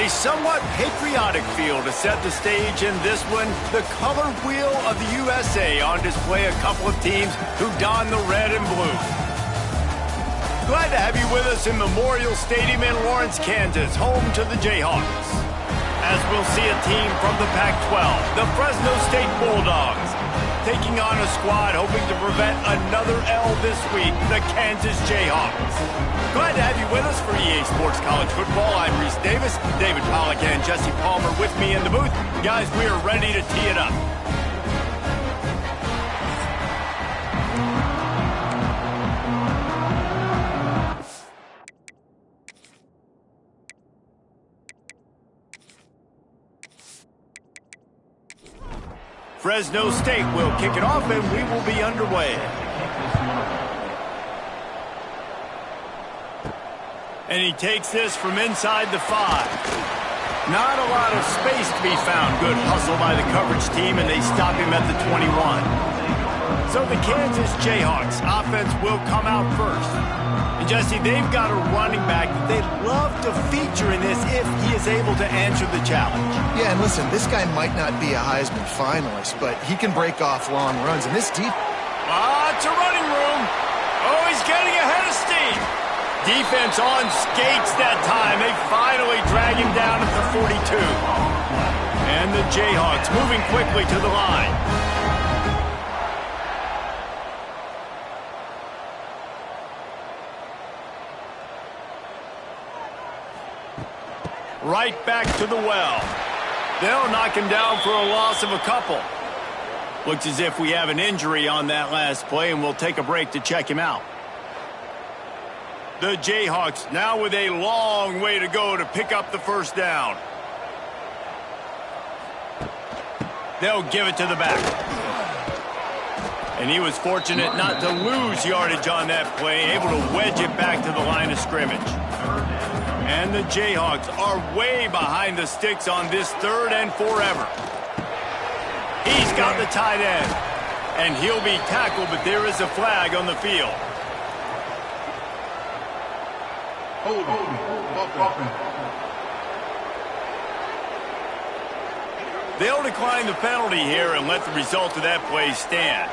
A somewhat patriotic feel to set the stage in this one. The color wheel of the USA on display. A couple of teams who don the red and blue. Glad to have you with us in Memorial Stadium in Lawrence, Kansas, home to the Jayhawks. As we'll see a team from the Pac-12, the Fresno State Bulldogs, taking on a squad hoping to prevent another L this week, the Kansas Jayhawks. Glad to have you with us for EA Sports College Football. I'm Reese Davis, David Pollack and Jesse Palmer with me in the booth. Guys, we are ready to tee it up. Fresno State will kick it off and we will be underway. And he takes this from inside the 5. Not a lot of space to be found. Good hustle by the coverage team, and they stop him at the 21. So the Kansas Jayhawks offense will come out first. And Jesse, they've got a running back that they'd love to feature in this if he is able to answer the challenge. Yeah, and listen, this guy might not be a Heisman finalist, but he can break off long runs. And this deep... It's a running room. Oh, he's getting ahead of steam. Defense on skates that time. They finally drag him down at the 42. And the Jayhawks moving quickly to the line. Right back to the well. They'll knock him down for a loss of a couple. Looks as if we have an injury on that last play, and we'll take a break to check him out. The Jayhawks now with a long way to go to pick up the first down. They'll give it to the back. And he was fortunate not to lose yardage on that play, able to wedge it back to the line of scrimmage. And the Jayhawks are way behind the sticks on this 3rd and forever. He's got the tight end. And he'll be tackled, but there is a flag on the field. They'll decline the penalty here and let the result of that play stand.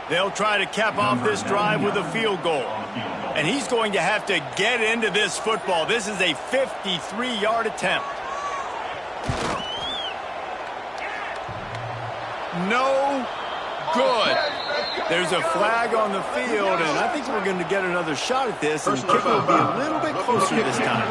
They'll try to cap off this drive with a field goal. And he's going to have to get into this football. This is a 53-yard attempt. No good. There's a flag on the field, and I think we're going to get another shot at this, and the kicker will be a little bit closer this time.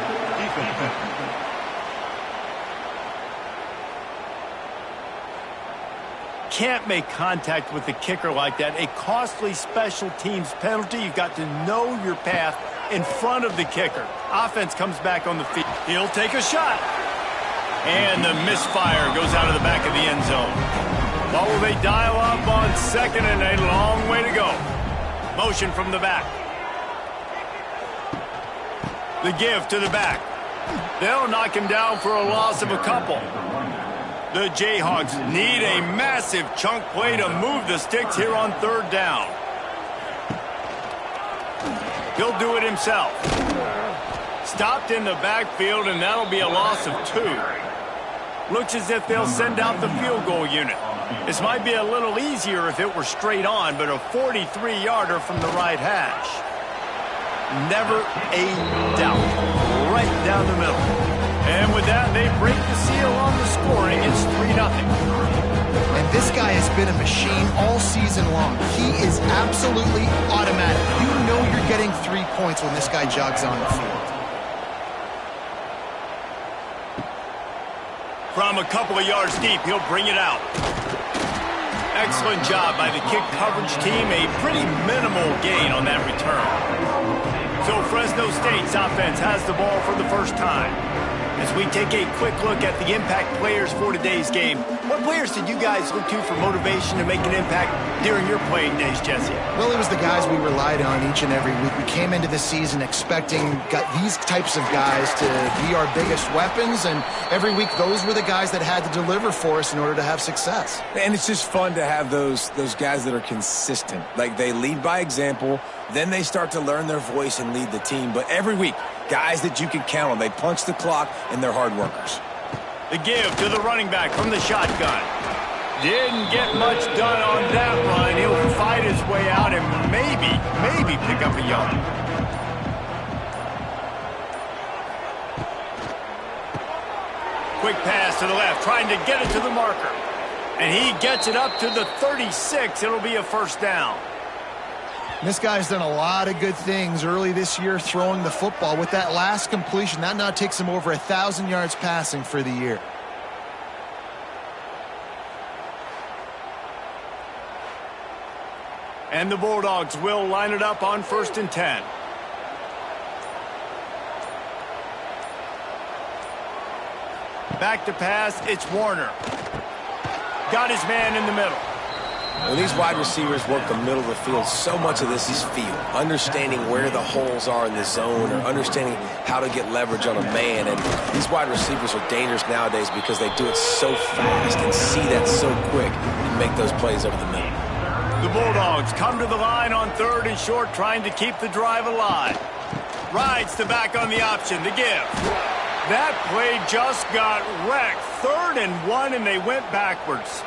Can't make contact with the kicker like that. A costly special teams penalty. You've got to know your path in front of the kicker. Offense comes back on the field. He'll take a shot. And the misfire goes out of the back of the end zone. What will they dial up on 2nd and a long way to go? Motion from the back. The give to the back. They'll knock him down for a loss of a couple. The Jayhawks need a massive chunk play to move the sticks here on 3rd down. He'll do it himself. Stopped in the backfield, and that'll be a loss of 2. Looks as if they'll send out the field goal unit. This might be a little easier if it were straight on, but a 43-yarder from the right hash. Never a doubt. Right down the middle. And with that, they break the seal on the scoring. It's 3-0. And this guy has been a machine all season long. He is absolutely automatic. You know you're getting 3 points when this guy jogs on the field. From a couple of yards deep, he'll bring it out. Excellent job by the kick coverage team. A pretty minimal gain on that return. So Fresno State's offense has the ball for the first time. As we take a quick look at the impact players for today's game, what players did you guys look to for motivation to make an impact during your playing days, Jesse? Well, it was the guys we relied on each and every week. We came into the season expecting these types of guys to be our biggest weapons, and every week those were the guys that had to deliver for us in order to have success. And it's just fun to have those guys that are consistent. Like, they lead by example, then they start to learn their voice and lead the team. But every week, guys that you can count on. They punch the clock, and they're hard workers. The give to the running back from the shotgun. Didn't get much done on that run. He'll fight his way out and maybe pick up a yard. Quick pass to the left, trying to get it to the marker. And he gets it up to the 36. It'll be a first down. This guy's done a lot of good things early this year throwing the football. With that last completion, that now takes him over 1,000 yards passing for the year. And the Bulldogs will line it up on 1st and 10. Back to pass, it's Warner. Got his man in the middle. When these wide receivers work the middle of the field, so much of this is feel. Understanding where the holes are in the zone, or understanding how to get leverage on a man. And these wide receivers are dangerous nowadays because they do it so fast and see that so quick and make those plays over the middle. The Bulldogs come to the line on 3rd and short, trying to keep the drive alive. Rides the back on the option, the give. That play just got wrecked. 3rd and 1, and they went backwards.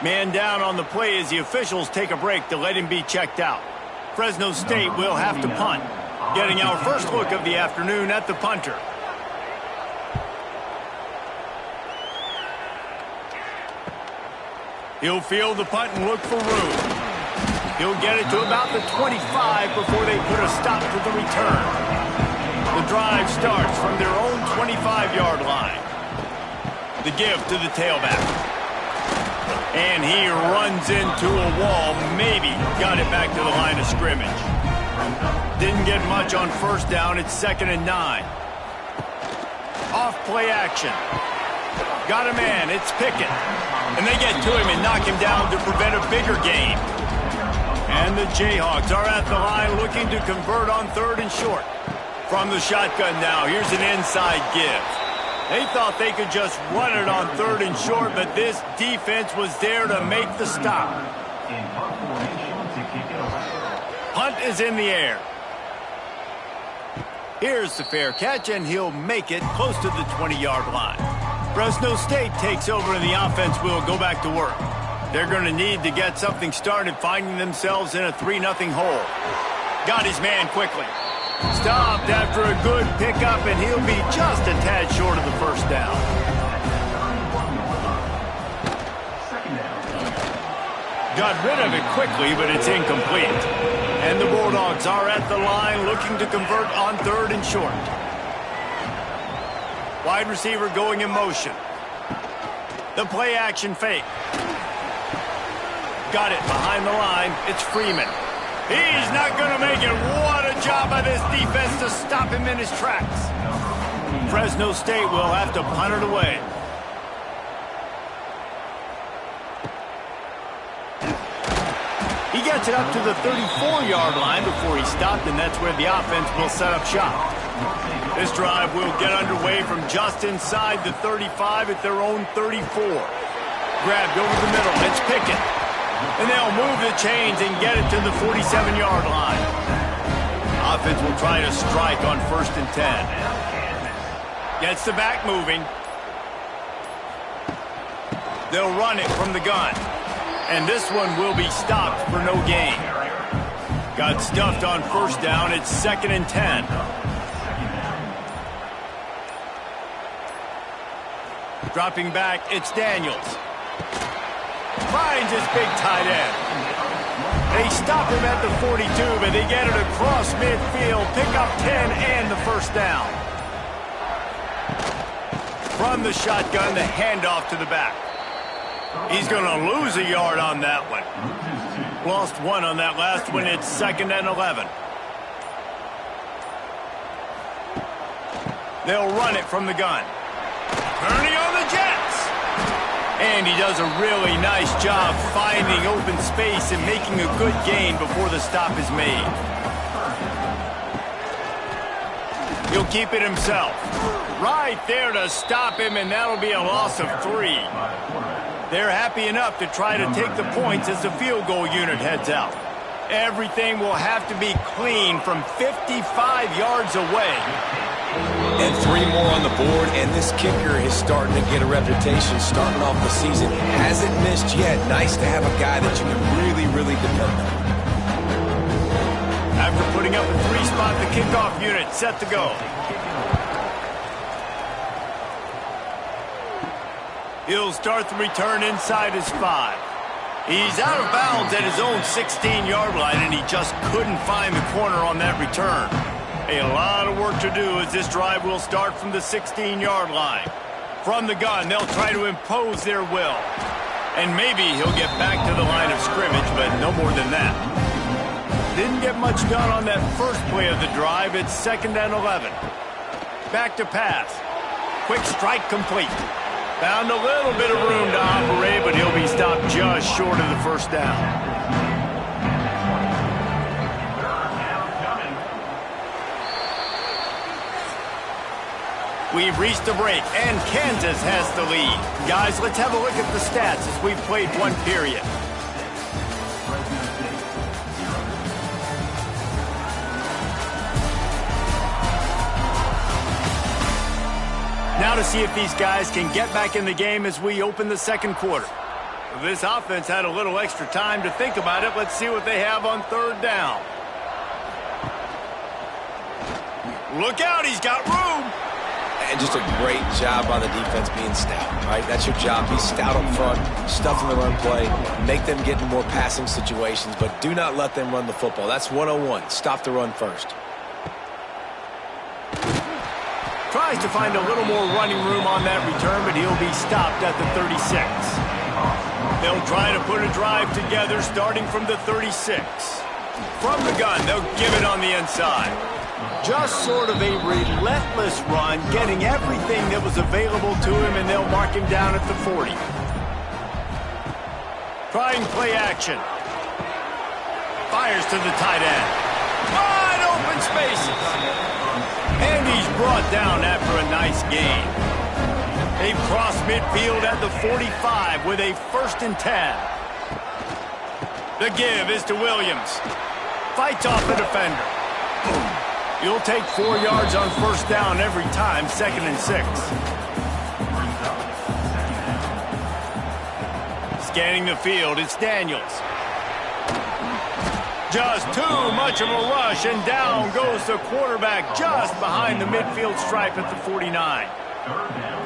Man down on the play as the officials take a break to let him be checked out. Fresno State will have to punt. Getting our first look of the afternoon at the punter. He'll field the punt and look for room. He'll get it to about the 25 before they put a stop to the return. The drive starts from their own 25-yard line. The give to the tailback. And he runs into a wall. Maybe got it back to the line of scrimmage. Didn't get much on 1st down. It's 2nd and 9. Off play action. Got a man. It's Pickett. And they get to him and knock him down to prevent a bigger gain. And the Jayhawks are at the line looking to convert on 3rd and short. From the shotgun now, here's an inside give. They thought they could just run it on 3rd and short, but this defense was there to make the stop. Punt is in the air. Here's the fair catch, and he'll make it close to the 20-yard line. Fresno State takes over, and the offense will go back to work. They're going to need to get something started, finding themselves in a 3-0 hole. Got his man quickly. Stopped after a good pickup, and he'll be just a tad short of the 1st down. Got rid of it quickly, but it's incomplete. And the Bulldogs are at the line looking to convert on 3rd and short. Wide receiver going in motion. The play action fake. Got it behind the line. It's Freeman. He's not going to make it. What a job by this defense to stop him in his tracks. Fresno State will have to punt it away. He gets it up to the 34-yard line before he stopped, and that's where the offense will set up shop. This drive will get underway from just inside the 35 at their own 34. Grabbed over the middle. It's Pickett. And they'll move the chains and get it to the 47-yard line. Offense will try to strike on 1st and 10. Gets the back moving. They'll run it from the gun. And this one will be stopped for no gain. Got stuffed on 1st down. It's 2nd and 10. Dropping back, it's Daniels. Finds his big tight end. They stop him at the 42, but they get it across midfield. Pick up 10 and the 1st down. From the shotgun, the handoff to the back. He's going to lose a yard on that one. Lost 1 on that last one. It's 2nd and 11. They'll run it from the gun. Turning on the Jets. And he does a really nice job finding open space and making a good gain before the stop is made. He'll keep it himself. Right there to stop him, and that'll be a loss of 3. They're happy enough to try to take the points as the field goal unit heads out. Everything will have to be clean from 55 yards away. And 3 more on the board, and this kicker is starting to get a reputation starting off the season. Hasn't missed yet. Nice to have a guy that you can really depend on. After putting up a 3-spot, the kickoff unit set to go. He'll start the return inside his 5. He's out of bounds at his own 16-yard line, and he just couldn't find the corner on that return. A lot of work to do as this drive will start from the 16-yard line. From the gun, they'll try to impose their will. And maybe he'll get back to the line of scrimmage, but no more than that. Didn't get much done on that first play of the drive. It's 2nd and 11. Back to pass. Quick strike complete. Found a little bit of room to operate, but he'll be stopped just short of the first down. We've reached the break, and Kansas has the lead. Guys, let's have a look at the stats as we've played 1 period. Now to see if these guys can get back in the game as we open the 2nd quarter. This offense had a little extra time to think about it. Let's see what they have on 3rd down. Look out, he's got room. And just a great job by the defense being stout, right? That's your job. Be stout up front, stuff in the run play, make them get in more passing situations, but do not let them run the football. That's 101. Stop the run first. Tries to find a little more running room on that return, but he'll be stopped at the 36. They'll try to put a drive together starting from the 36. From the gun, they'll give it on the inside. Just sort of a relentless run, getting everything that was available to him, and they'll mark him down at the 40. Trying play action. Fires to the tight end. Wide open spaces. And he's brought down after a nice gain. They've crossed midfield at the 45 with a 1st and 10. The give is to Williams. Fights off the defender. You'll take 4 yards on 1st down every time, 2nd and 6. Scanning the field, it's Daniels. Just too much of a rush, and down goes the quarterback just behind the midfield stripe at the 49.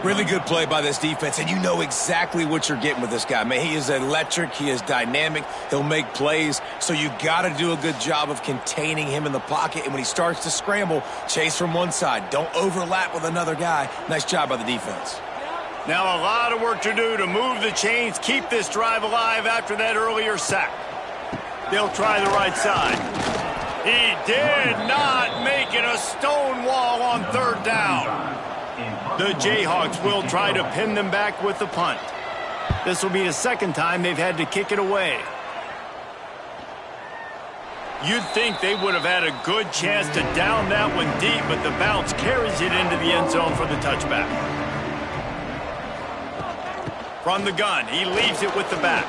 Really good play by this defense, and you know exactly what you're getting with this guy. Man, he is electric. He is dynamic. He'll make plays, so you got to do a good job of containing him in the pocket, and when he starts to scramble, chase from one side. Don't overlap with another guy. Nice job by the defense. Now a lot of work to do to move the chains, keep this drive alive after that earlier sack. They'll try the right side. He did not make it a stone wall on 3rd down. The Jayhawks will try to pin them back with the punt. This will be the 2nd time they've had to kick it away. You'd think they would have had a good chance to down that one deep, but the bounce carries it into the end zone for the touchback. From the gun, he leaves it with the back.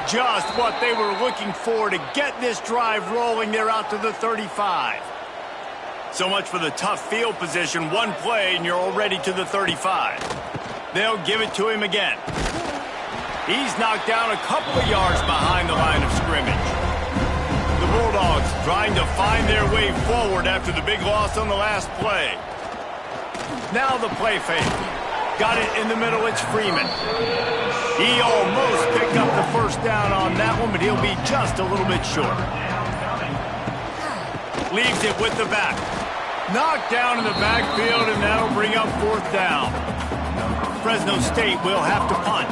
Just what they were looking for to get this drive rolling. They're out to the 35. So much for the tough field position. One play and you're already to the 35. They'll give it to him again. He's knocked down a couple of yards behind the line of scrimmage. The Bulldogs trying to find their way forward after the big loss on the last play. Now the play fake. Got it in the middle. It's Freeman. He almost picked up the 1st down on that one, but he'll be just a little bit short. Leaves it with the back. Knocked down in the backfield, and that'll bring up 4th down. Fresno State will have to punt.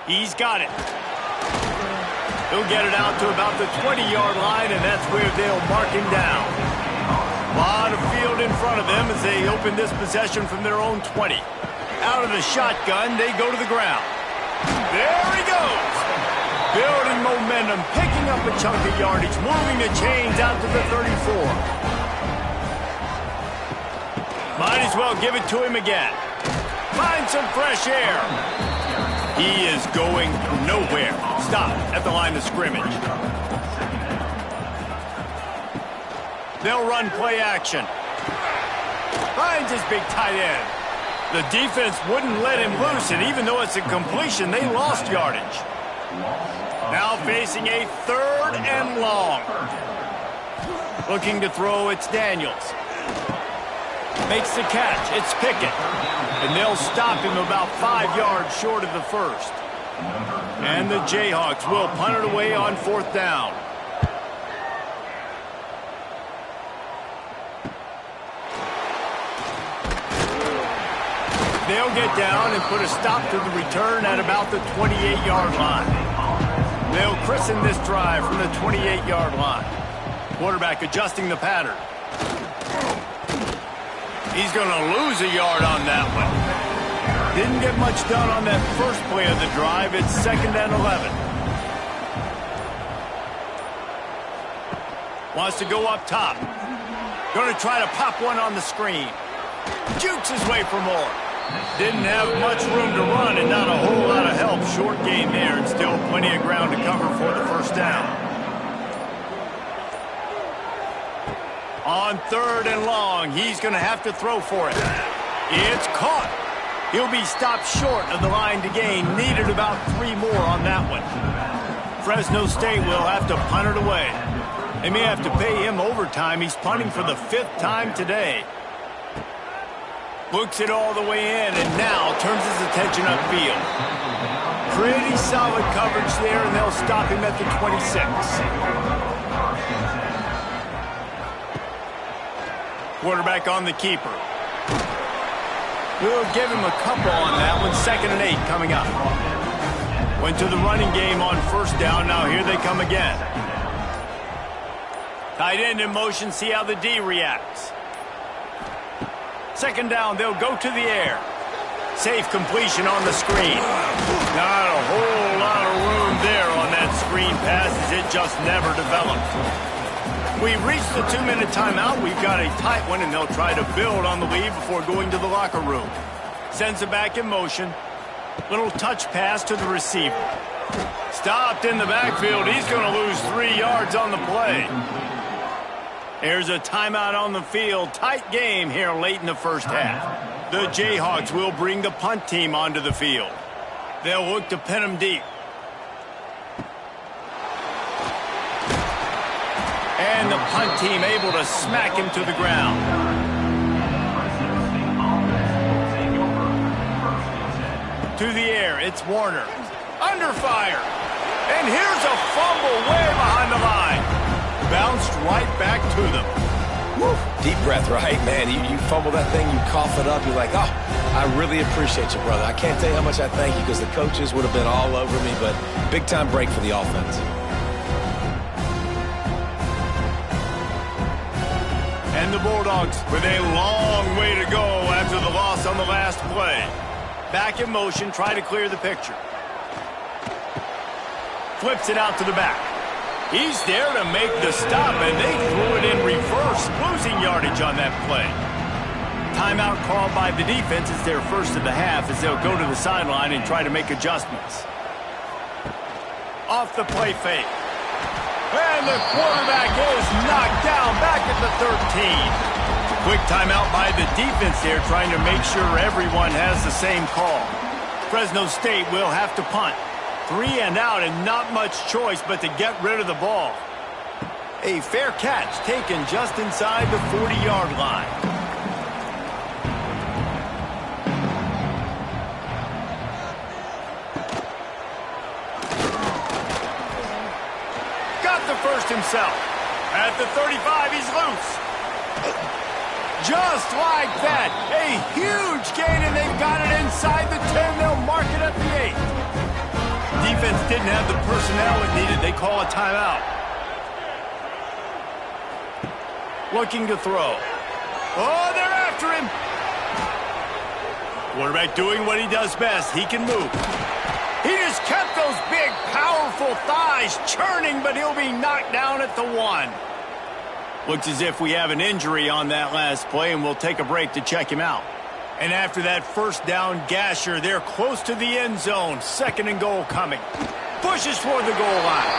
He's got it. He'll get it out to about the 20-yard line, and that's where they'll mark him down. A lot of field in front of them as they open this possession from their own 20. Out of the shotgun, they go to the ground. There he goes. Building momentum, picking up a chunk of yardage, moving the chains out to the 34. Might as well give it to him again. Find some fresh air. He is going nowhere. Stop at the line of scrimmage. They'll run play action. Finds his big tight end. The defense wouldn't let him loose, and even though it's a completion, they lost yardage. Now facing a 3rd and long. Looking to throw, it's Daniels. Makes the catch, it's Pickett. And they'll stop him about 5 yards short of the first. And the Jayhawks will punt it away on 4th down. They'll get down and put a stop to the return at about the 28-yard line. They'll christen this drive from the 28-yard line. Quarterback adjusting the pattern. He's going to lose a yard on that one. Didn't get much done on that first play of the drive. It's 2nd and 11. Wants to go up top. Going to try to pop one on the screen. Jukes his way for more. Didn't have much room to run and not a whole lot of help. Short gain there and still plenty of ground to cover for the first down. On 3rd and long, he's going to have to throw for it. It's caught. He'll be stopped short of the line to gain. Needed about 3 more on that one. Fresno State will have to punt it away. They may have to pay him overtime. He's punting for the 5th time today. Looks it all the way in and now turns his attention upfield. Pretty solid coverage there, and they'll stop him at the 26. Quarterback on the keeper. We'll give him a couple on that one. 2nd and 8 coming up. Went to the running game on 1st down. Now here they come again. Tight end in motion. See how the D reacts. 2nd down. They'll go to the air. Safe completion on the screen. Not a whole lot of room there on that screen pass as it just never developed. We've reached the 2-minute timeout. We've got a tight one, and they'll try to build on the lead before going to the locker room. Sends it back in motion. Little touch pass to the receiver. Stopped in the backfield. He's going to lose 3 yards on the play. There's a timeout on the field. Tight game here late in the first half. The Jayhawks will bring the punt team onto the field. They'll look to pin him deep. And the punt team able to smack him to the ground. To the air, it's Warner. Under fire. And here's a fumble way behind the line. Bounced right back to them. Woo. Deep breath, right, man? You fumble that thing, you cough it up, you're like, oh, I really appreciate you, brother. I can't tell you how much I thank you because the coaches would have been all over me, but big-time break for the offense. And the Bulldogs with a long way to go after the loss on the last play. Back in motion, try to clear the picture. Flips it out to the back. He's there to make the stop, and they threw it in reverse, losing yardage on that play. Timeout called by the defense is their first of the half as they'll go to the sideline and try to make adjustments. Off the play fake. And the quarterback is knocked down back at the 13. Quick timeout by the defense there, trying to make sure everyone has the same call. Fresno State will have to punt. 3 and out and not much choice but to get rid of the ball. A fair catch taken just inside the 40-yard line. Got the first himself. At the 35, he's loose. Just like that. A huge gain, and they've got it inside the 10. They'll mark it at the 8. Defense didn't have the personnel it needed. They call a timeout. Looking to throw. Oh, they're after him. Quarterback doing what he does best. He can move. He just kept those big, powerful thighs churning, but he'll be knocked down at the 1. Looks as if we have an injury on that last play, and we'll take a break to check him out. And after that first down gasher, they're close to the end zone. 2nd and goal coming. Pushes for the goal line.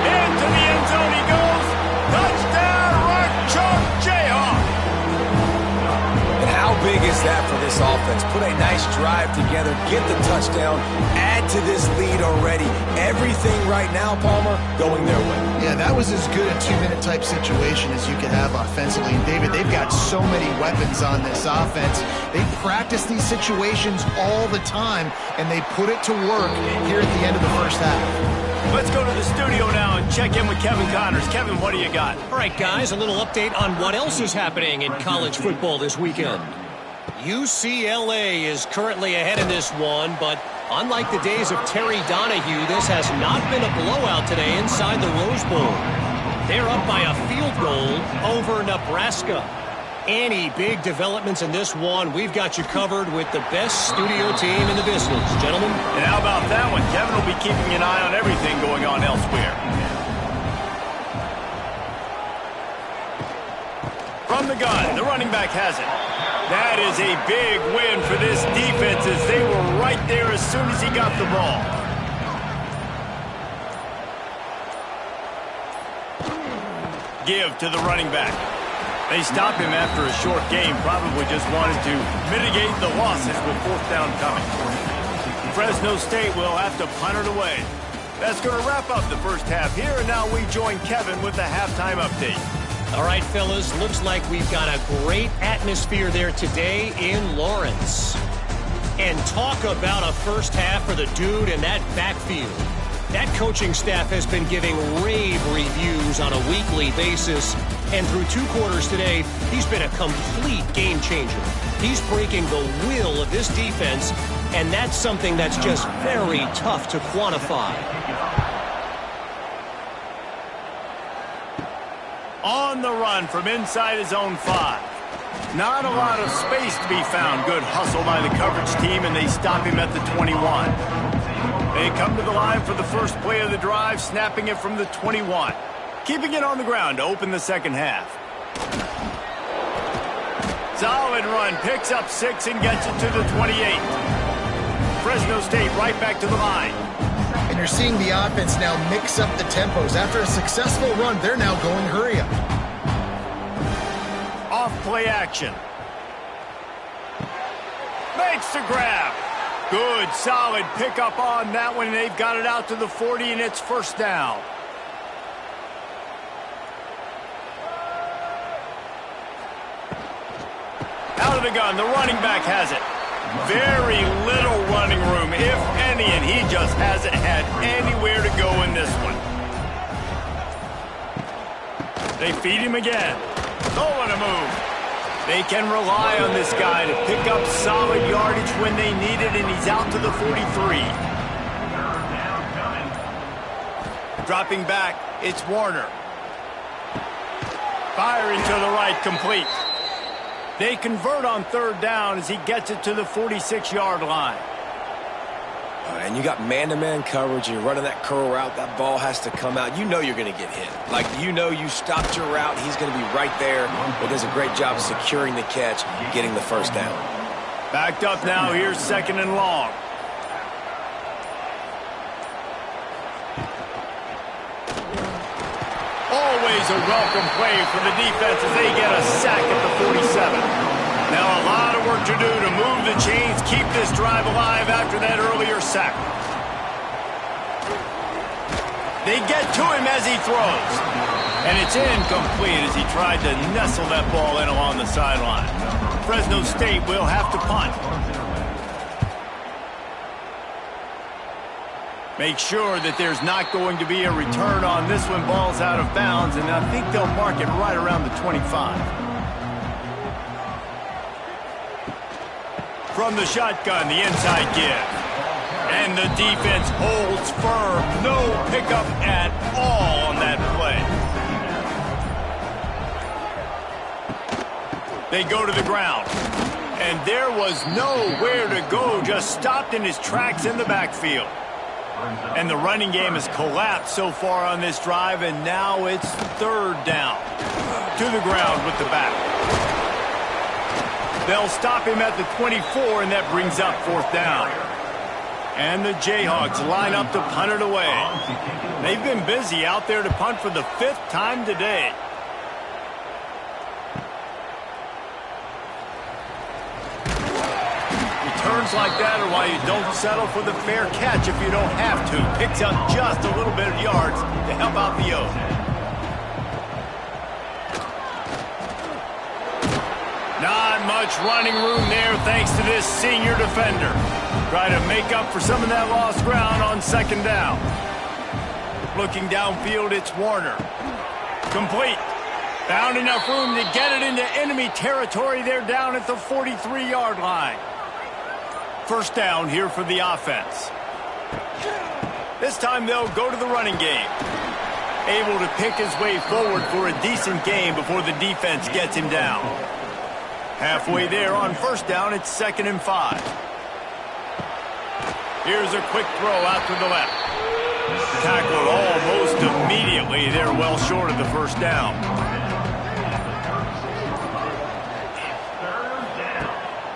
Into the end zone he goes. Touchdown, Rock Chalk Jayhawk. And how big is that for this offense? Put a nice drive together, get the touchdown, add to this lead already. Everything right now, Palmer, going their way. Yeah, that was as good a 2-minute type situation as you could have offensively. And David, they've got so many weapons on this offense. They practice these situations all the time, and they put it to work here at the end of the first half. Let's go to the studio now and check in with Kevin Connors. Kevin, what do you got? All right, guys, a little update on what else is happening in college football this weekend. UCLA is currently ahead in this one, but unlike the days of Terry Donahue, this has not been a blowout today inside the Rose Bowl. They're up by a field goal over Nebraska. Any big developments in this one, we've got you covered with the best studio team in the business, gentlemen. And how about that one? Kevin will be keeping an eye on everything going on elsewhere. From the gun, the running back has it. That is a big win for this defense as they were right there as soon as he got the ball. Give to the running back. They stopped him after a short game, probably just wanted to mitigate the losses with 4th down coming. Fresno State will have to punt it away. That's going to wrap up the first half here, and now we join Kevin with the halftime update. All right, fellas, looks like we've got a great atmosphere there today in Lawrence. And talk about a first half for the dude in that backfield. That coaching staff has been giving rave reviews on a weekly basis. And through 2 quarters today, he's been a complete game changer. He's breaking the will of this defense, and that's something that's just very tough to quantify. On the run from inside his own 5. Not a lot of space to be found. Good hustle by the coverage team, and they stop him at the 21. They come to the line for the first play of the drive, snapping it from the 21. Keeping it on the ground to open the second half. Solid run, picks up 6 and gets it to the 28. Fresno State right back to the line. And you're seeing the offense now mix up the tempos. After a successful run, they're now going hurry up. Off play action. Makes the grab. Good, solid pickup on that one. They've got it out to the 40, and it's 1st down. Out of the gun, the running back has it. Very little running room, if any, and he just hasn't had anywhere to go in this one. They feed him again. Oh, what a move. They can rely on this guy to pick up solid yardage when they need it, and he's out to the 43. Dropping back, it's Warner. Firing to the right, complete. They convert on 3rd down as he gets it to the 46-yard line. And you got man-to-man coverage. You're running that curl route. That ball has to come out. You know you're going to get hit. Like, you know you stopped your route. He's going to be right there. But does a great job of securing the catch, getting the 1st down. Backed up now. Here's 2nd and long. Always a welcome play for the defense as they get a sack at the 47. Now a lot of work to do to move the chains, keep this drive alive after that earlier sack. They get to him as he throws. And it's incomplete as he tried to nestle that ball in along the sideline. Fresno State will have to punt. Make sure that there's not going to be a return on this when ball's out of bounds, and I think they'll mark it right around the 25. From the shotgun, the inside give. And the defense holds firm. No pickup at all on that play. They go to the ground. And there was nowhere to go, just stopped in his tracks in the backfield. And the running game has collapsed so far on this drive, and now it's third down. To the ground with the back. They'll stop him at the 24, and that brings up fourth down. And the Jayhawks line up to punt it away. They've been busy out there to punt for the 5th time today. Returns like that are why you don't settle for the fair catch if you don't have to. Picks up just a little bit of yards to help out the O's. Not much running room there thanks to this senior defender. Try to make up for some of that lost ground on second down. Looking downfield, it's Warner. Complete. Found enough room to get it into enemy territory. They're down at the 43-yard line. First down here for the offense. This time they'll go to the running game. Able to pick his way forward for a decent gain before the defense gets him down. Halfway there on first down, it's 2nd and 5. Here's a quick throw out to the left. Tackled almost immediately. They're well short of the first down.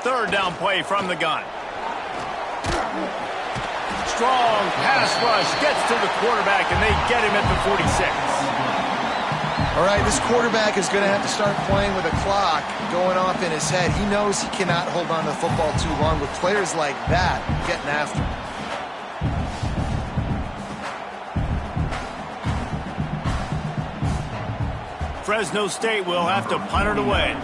Third down play from the gun. Strong pass rush gets to the quarterback, and they get him at the 46. All right, this quarterback is going to have to start playing with a clock going off in his head. He knows he cannot hold on to the football too long with players like that getting after him. Fresno State will have to punt it away.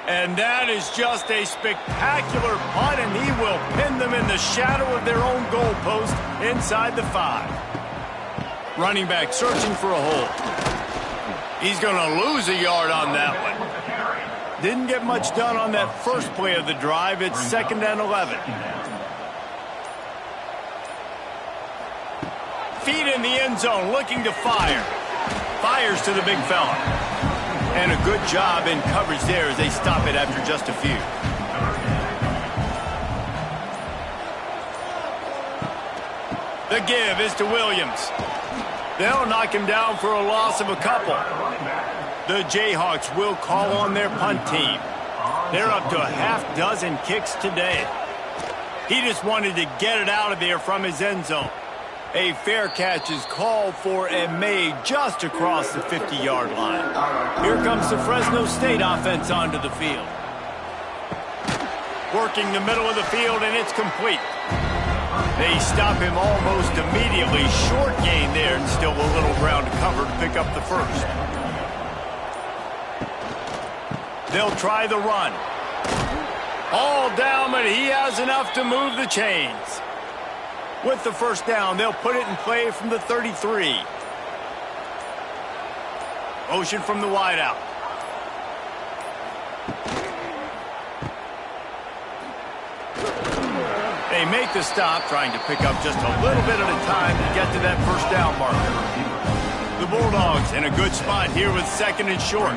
And that is just a spectacular punt, and he will pin them in the shadow of their own goalpost inside the 5. Running back searching for a hole. He's going to lose a yard on that one. Didn't get much done on that first play of the drive. It's 2nd and 11. Feet in the end zone, looking to fire. Fires to the big fella. And a good job in coverage there as they stop it after just a few. The give is to Williams. They'll knock him down for a loss of a couple. The Jayhawks will call on their punt team. They're up to a half-dozen kicks today. He just wanted to get it out of there from his end zone. A fair catch is called for and made just across the 50-yard line. Here comes the Fresno State offense onto the field. Working the middle of the field, and it's complete. They stop him almost immediately. Short gain there, and still a little ground to cover to pick up the first. They'll try the run. All down, but he has enough to move the chains. With the first down, they'll put it in play from the 33. Motion from the wideout. They make the stop, trying to pick up just a little bit at a time to get to that first down marker. The Bulldogs in a good spot here with 2nd and short.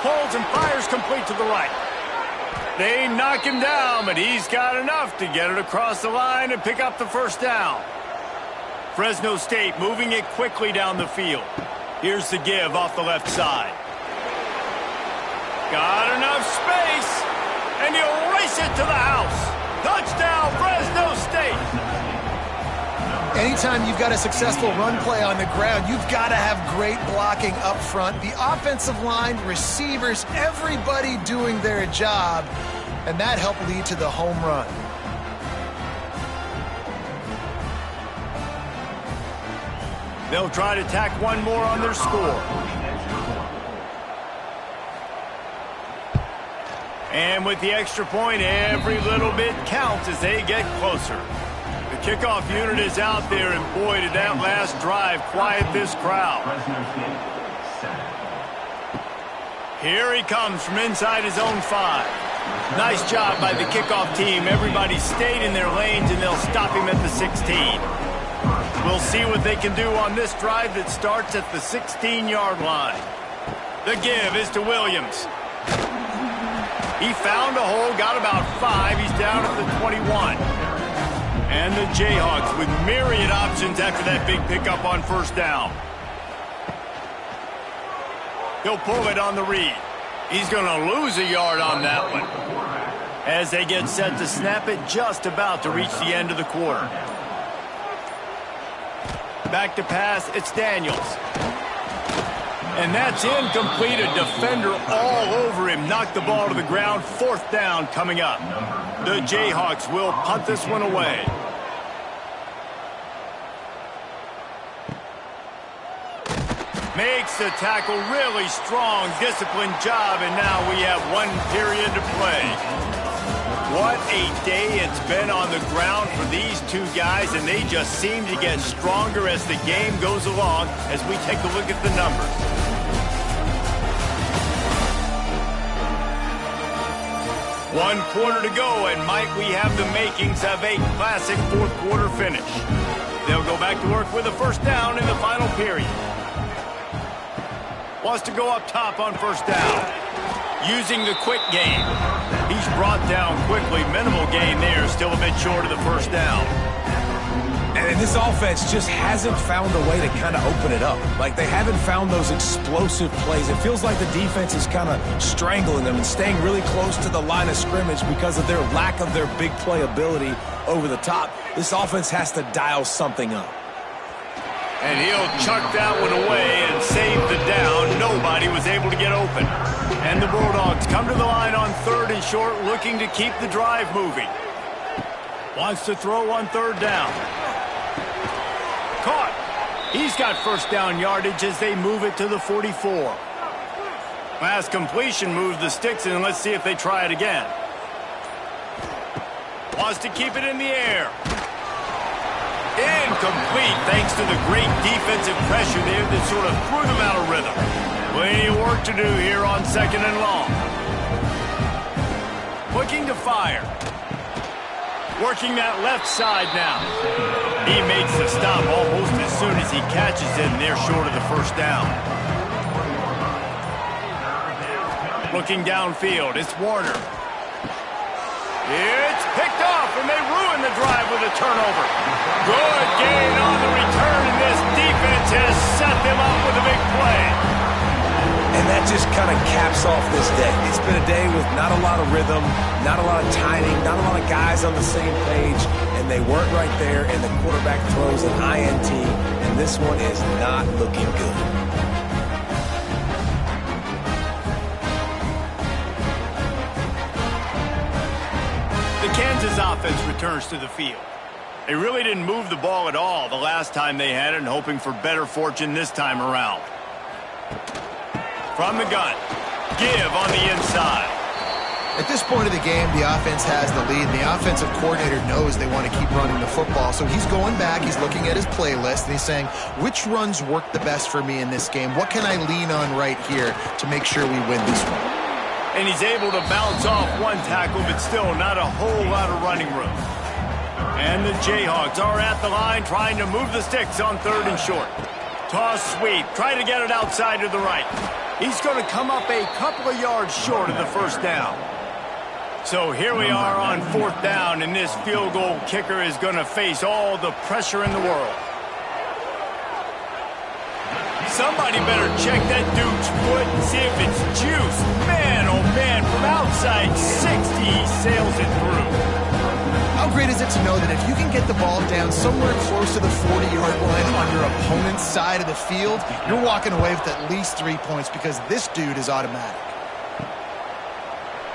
Pulls and fires complete to the right. They knock him down, but he's got enough to get it across the line and pick up the first down. Fresno State moving it quickly down the field. Here's the give off the left side. Got enough space, and he'll race it to the house. Touchdown, Fresno State. Anytime you've got a successful run play on the ground, you've got to have great blocking up front. The offensive line, receivers, everybody doing their job, and that helped lead to the home run. They'll try to tack one more on their score. And with the extra point, every little bit counts as they get closer. The kickoff unit is out there, and boy, did that last drive quiet this crowd. Here he comes from inside his own 5. Nice job by the kickoff team. Everybody stayed in their lanes, and they'll stop him at the 16. We'll see what they can do on this drive that starts at the 16-yard line. The give is to Williams. He found a hole, got about 5. He's down at the 21. And the Jayhawks with myriad options after that big pickup on first down. He'll pull it on the read. He's going to lose a yard on that one. As they get set to snap it, just about to reach the end of the quarter. Back to pass, it's Daniels. And that's incomplete. A defender all over him. Knocked the ball to the ground. Fourth down coming up. The Jayhawks will punt this one away. Makes the tackle, really strong, disciplined job, and now we have 1 period to play. What a day it's been on the ground for these two guys, and they just seem to get stronger as the game goes along as we take a look at the numbers. One quarter to go, and might we have the makings of a classic fourth quarter finish. They'll go back to work with a first down in the final period. Wants to go up top on first down. Using the quick game. He's brought down quickly. Minimal gain there. Still a bit short of the first down. And this offense just hasn't found a way to kind of open it up. Like, they haven't found those explosive plays. It feels like the defense is kind of strangling them and staying really close to the line of scrimmage because of their lack of their big play ability over the top. This offense has to dial something up. And he'll chuck that one away and save the down. Nobody was able to get open. And the Bulldogs come to the line on third and short, looking to keep the drive moving. Wants to throw on third down. Caught. He's got first down yardage as they move it to the 44. Last completion moves the sticks, and let's see if they try it again. Wants to keep it in the air. Incomplete, thanks to the great defensive pressure there that sort of threw them out of rhythm. Plenty of work to do here on second and long. Looking to fire. Working that left side now. He makes the stop almost as soon as he catches it, and they're short of the first down. Looking downfield, it's Warner. It's picked off, and they ruin the drive with a turnover. Good gain on the return, and this defense has set them up with a big play. And that just kind of caps off this day. It's been a day with not a lot of rhythm, not a lot of timing, not a lot of guys on the same page, and they weren't right there, and the quarterback throws an INT, and this one is not looking good. The Kansas offense returns to the field. They really didn't move the ball at all the last time they had it, and hoping for better fortune this time around. From the gun, give on the inside. At this point of the game, the offense has the lead, and the offensive coordinator knows they want to keep running the football. So he's going back, he's looking at his playlist, and he's saying, which runs work the best for me in this game? What can I lean on right here to make sure we win this one? And he's able to bounce off one tackle, but still not a whole lot of running room. And the Jayhawks are at the line trying to move the sticks on third and short. Toss sweep, try to get it outside to the right. He's going to come up a couple of yards short of the first down. So here we are on fourth down, and this field goal kicker is going to face all the pressure in the world. Somebody better check that dude's foot and see if it's juice. Man, oh man, from outside 60, he sails it through. How great is it to know that if you can get the ball down somewhere close to the 40-yard line on your opponent's side of the field, you're walking away with at least 3 points because this dude is automatic.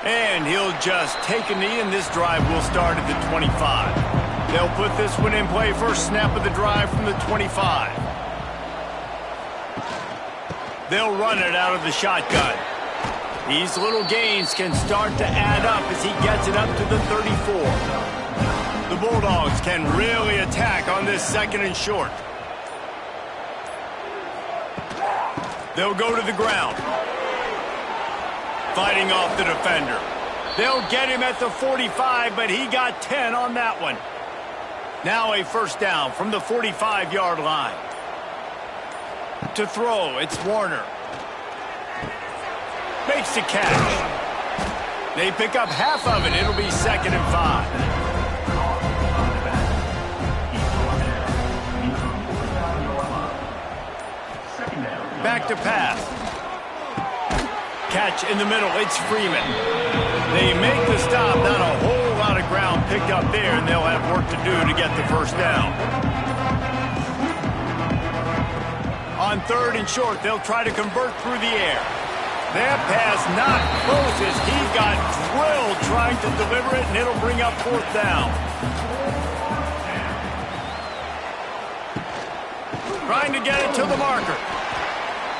And he'll just take a knee, and this drive will start at the 25. They'll put this one in play. First snap of the drive from the 25. They'll run it out of the shotgun. These little gains can start to add up as he gets it up to the 34. The Bulldogs can really attack on this second and short. They'll go to the ground. Fighting off the defender. They'll get him at the 45, but he got 10 on that one. Now a first down from the 45-yard line. To throw, it's Warner. Makes the catch. They pick up half of it. It'll be 2nd and 5. Back to pass. Catch in the middle. It's Freeman. They make the stop. Not a whole lot of ground picked up there, and they'll have work to do to get the first down. On 3rd and short, they'll try to convert through the air. That pass not close as he got drilled trying to deliver it, and it'll bring up 4th down. Trying to get it to the marker.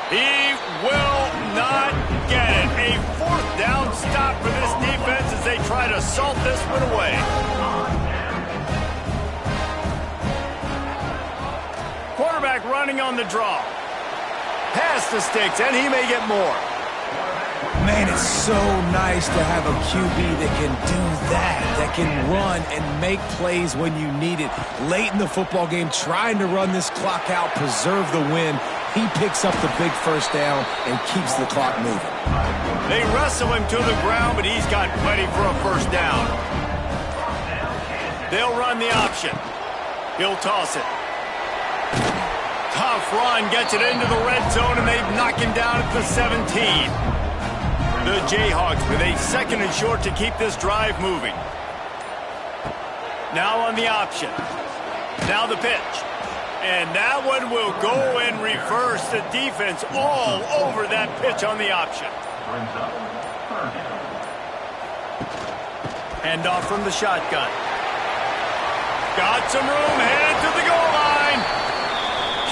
He will not get it. A 4th down stop for this defense as they try to salt this one away. Quarterback running on the draw. Pass the sticks, and he may get more. Man, it's so nice to have a QB that can do that can run and make plays when you need it. Late in the football game, trying to run this clock out, preserve the win. He picks up the big first down and keeps the clock moving. They wrestle him to the ground, but he's got plenty for a first down. They'll run the option. He'll toss it. Tough run, gets it into the red zone, and they knock him down at the 17. The Jayhawks with a 2nd and short to keep this drive moving. Now on the option. Now the pitch. And that one will go in reverse. The defense all over that pitch on the option. Handoff from the shotgun. Got some room, headed to the goal line.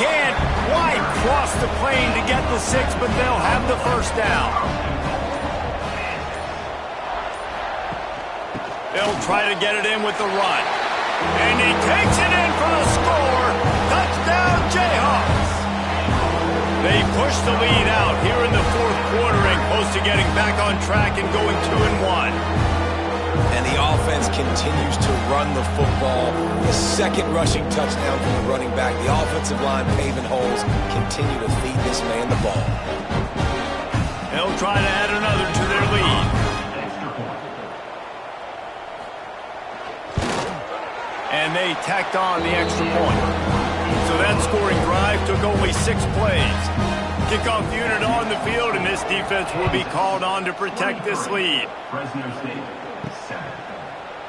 Can't quite cross the plane to get the 6, but they'll have the first down. They'll try to get it in with the run. And he takes it in for the score. Touchdown, Jayhawks. They push the lead out here in the 4th quarter and close to getting back on track and going 2-1. And the offense continues to run the football. The 2nd rushing touchdown from the running back. The offensive line paving holes. Continue to feed this man the ball. They'll try to add another to their lead. And they tacked on the extra point. So that scoring drive took only 6 plays. Kickoff unit on the field, and this defense will be called on to protect this lead.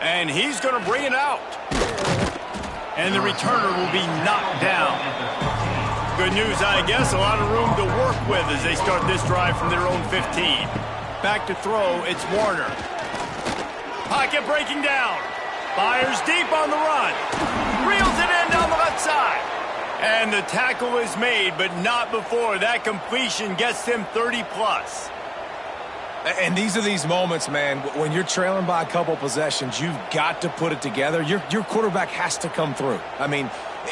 And he's going to bring it out. And the returner will be knocked down. Good news, I guess, a lot of room to work with as they start this drive from their own 15. Back to throw, it's Warner. Pocket breaking down. Fires deep on the run. Reels it in down the left side. And the tackle is made, but not before that completion gets them 30+. And these are these moments, man, when you're trailing by a couple possessions, you've got to put it together. Your quarterback has to come through. I mean,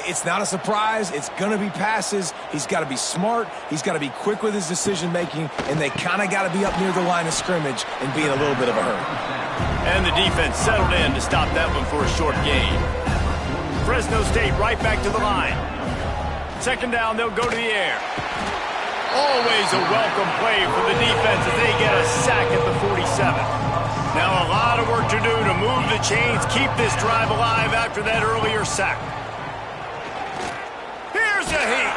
it's not a surprise. It's going to be passes. He's got to be smart. He's got to be quick with his decision-making, and they kind of got to be up near the line of scrimmage and be in a little bit of a hurry. And the defense settled in to stop that one for a short gain. Fresno State right back to the line. 2nd down, they'll go to the air. Always a welcome play for the defense as they get a sack at the 47. Now a lot of work to do to move the chains, keep this drive alive after that earlier sack. Here's a heat.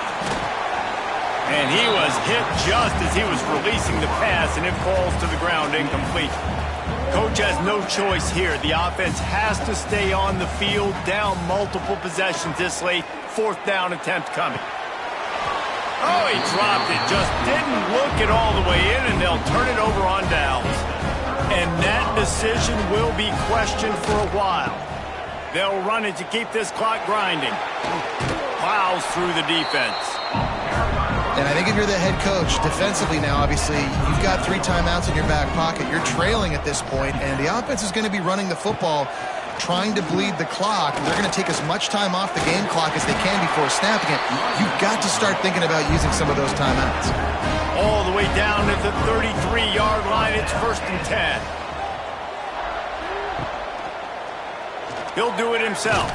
And he was hit just as he was releasing the pass, and it falls to the ground incomplete. Coach has no choice here. The offense has to stay on the field, down multiple possessions this late. 4th down attempt coming. Oh, he dropped it. Just didn't look it all the way in, and they'll turn it over on downs. And that decision will be questioned for a while. They'll run it to keep this clock grinding. Plows through the defense. And I think if you're the head coach, defensively now, obviously, you've got 3 timeouts in your back pocket. You're trailing at this point, and the offense is going to be running the football, trying to bleed the clock. They're going to take as much time off the game clock as they can before snapping it. You've got to start thinking about using some of those timeouts. All the way down at the 33-yard line, it's 1st and 10. He'll do it himself.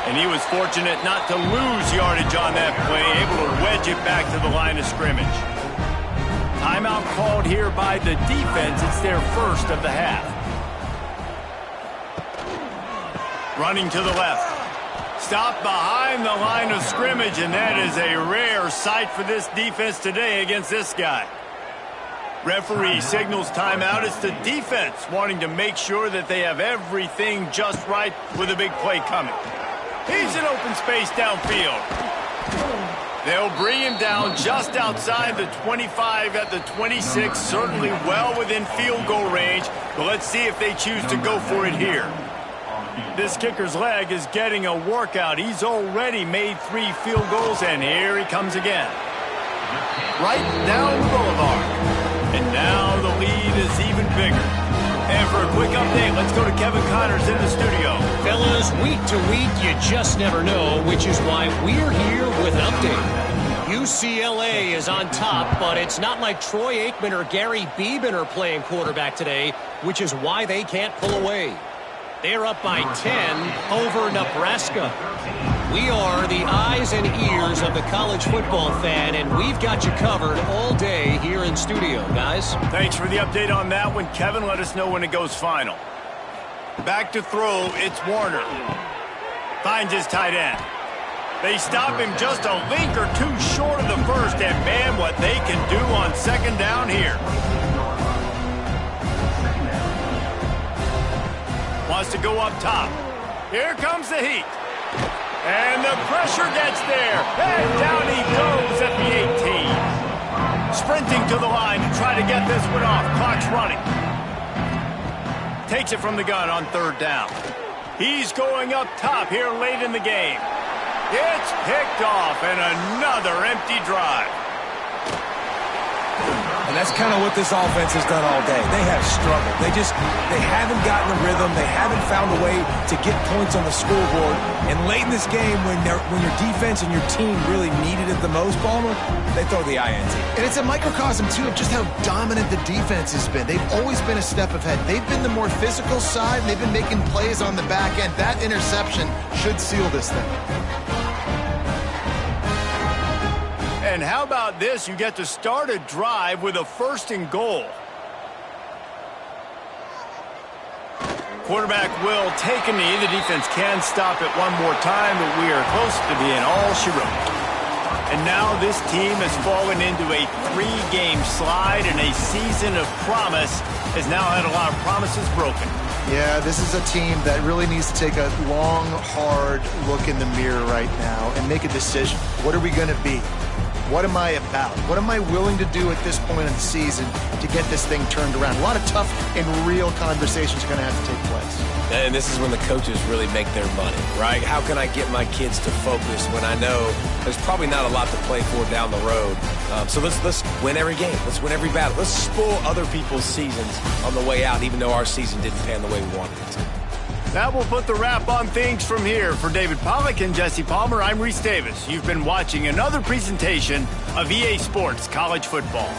And he was fortunate not to lose yardage on that play, able to wedge it back to the line of scrimmage. Timeout called here by the defense. It's their first of the half. Running to the left. Stop behind the line of scrimmage, and that is a rare sight for this defense today against this guy. Referee signals timeout. It's the defense wanting to make sure that they have everything just right with a big play coming. He's in open space downfield. They'll bring him down just outside the 25 at the 26, certainly well within field goal range, but let's see if they choose to go for it here. This kicker's leg is getting a workout. He's already made 3 field goals, and here he comes again. Right down the boulevard. And now the lead is even bigger. And for a quick update, let's go to Kevin Connors in the studio. Fellas, week to week, you just never know, which is why we're here with an update. UCLA is on top, but it's not like Troy Aikman or Gary Beeman are playing quarterback today, which is why they can't pull away. They're up by 10 over Nebraska. We are the eyes and ears of the college football fan, and we've got you covered all day here in studio, guys. Thanks for the update on that one, Kevin. Let us know when it goes final. Back to throw, it's Warner. Finds his tight end. They stop him just a link or two short of the first, and man, what they can do on second down here. Wants to go up top. Here comes the heat. And the pressure gets there. And down he goes at the 18. Sprinting to the line to try to get this one off. Clock's running. Takes it from the gun on third down. He's going up top here late in the game. It's picked off, and another empty drive. And that's kind of what this offense has done all day. They have struggled. They haven't gotten a rhythm. They haven't found a way to get points on the scoreboard. And late in this game, when your defense and your team really needed it the most, Palmer, they throw the INT. And it's a microcosm, too, of just how dominant the defense has been. They've always been a step ahead. They've been the more physical side, and they've been making plays on the back end. That interception should seal this thing. And how about this? You get to start a drive with a 1st and goal. Quarterback will take a knee. The defense can stop it one more time, but we are close to being all she wrote. And now this team has fallen into a 3-game slide, and a season of promise has now had a lot of promises broken. Yeah, this is a team that really needs to take a long, hard look in the mirror right now and make a decision. What are we going to be? What am I about? What am I willing to do at this point in the season to get this thing turned around? A lot of tough and real conversations are going to have to take place. And this is when the coaches really make their money, right? How can I get my kids to focus when I know there's probably not a lot to play for down the road? So let's win every game. Let's win every battle. Let's spoil other people's seasons on the way out, even though our season didn't pan the way we wanted it to. That will put the wrap on things from here. For David Pollack and Jesse Palmer, I'm Reese Davis. You've been watching another presentation of EA Sports College Football.